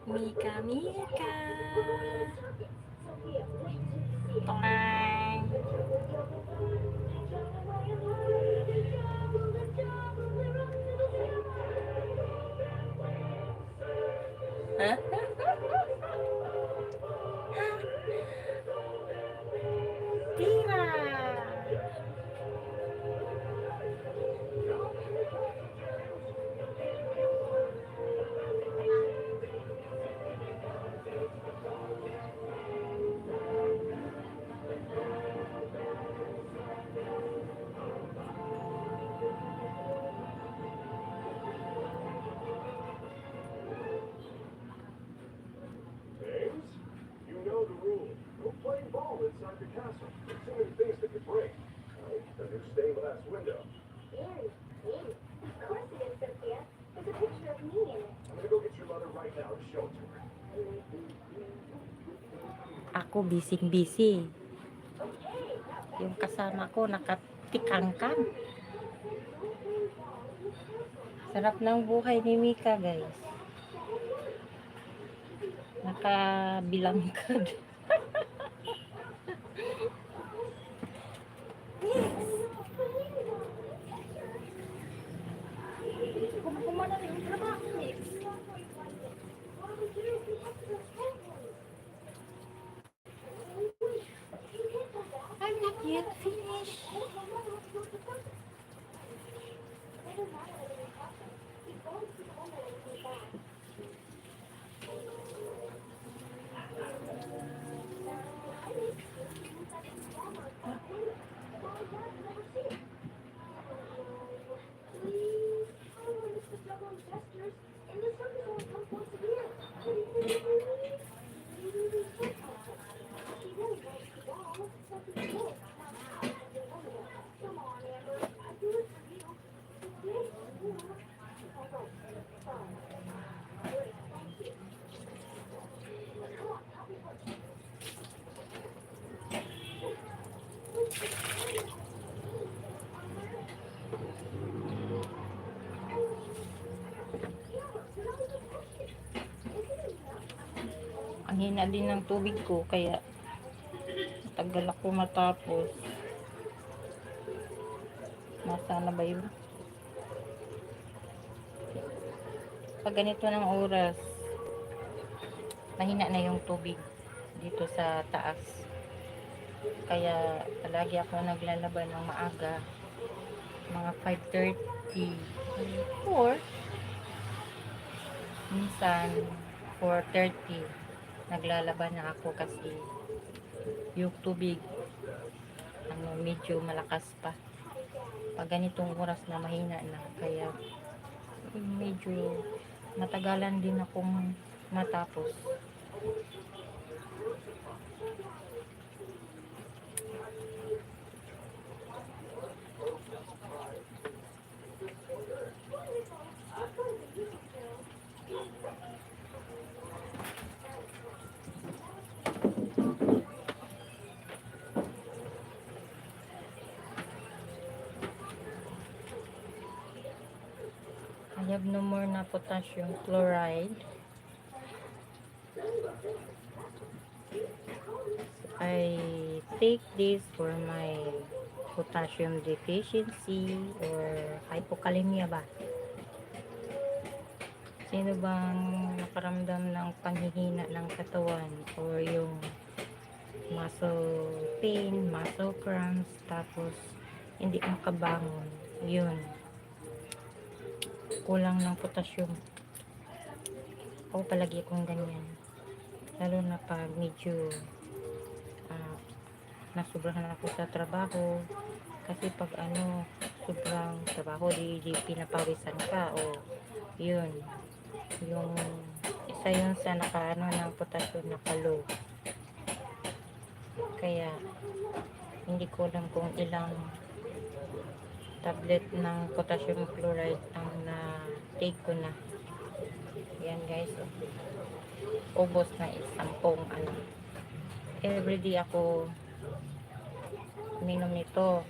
Mika, Mika. Tong. Hah? Tira. James, you know the rules. No playing ball inside the castle. There's too many things that could break. Like the new stained glass window. Very cute. Of course it is, Sophia. There's a picture of me in it. I'm gonna go get your mother right now to show it to her. Ako busy-busy. Yung kasama ko nakatikangkan. Sarap ng buhay ni Mika, guys. Nakabilangkad. Kumana na yung trabaho, I'm not yet finished. Ang hina din ng tubig ko, kaya tagal ako matapos. Nasaan na ba yun? Pag ganito ng oras, mahina na yung tubig dito sa taas. Kaya palagi ako naglalaban ng maaga, mga 5:30 or minsan 4:30 naglalaban na ako kasi yung tubig medyo malakas pa. Pag ganitong oras na mahina na, kaya medyo matagalan din akong matapos. I have no more na potassium chloride. I take this for my potassium deficiency or hypokalemia ba? Sino bang nakaramdam ng panghihina ng katawan or yung muscle pain, muscle cramps, tapos hindi makabangon, yun, kulang ng potassium. O palagi akong ganyan, lalo na pag medyo nasubrahan ako sa trabaho, kasi pag sobrang trabaho, di pinapawisan ka, o yun, yung isa yun sa ng potassium, naka-low. Kaya hindi ko alam kung ilang tablet ng potassium chloride ang na-take ko na. Yan guys, ubos na 10 everyday ako minom nito.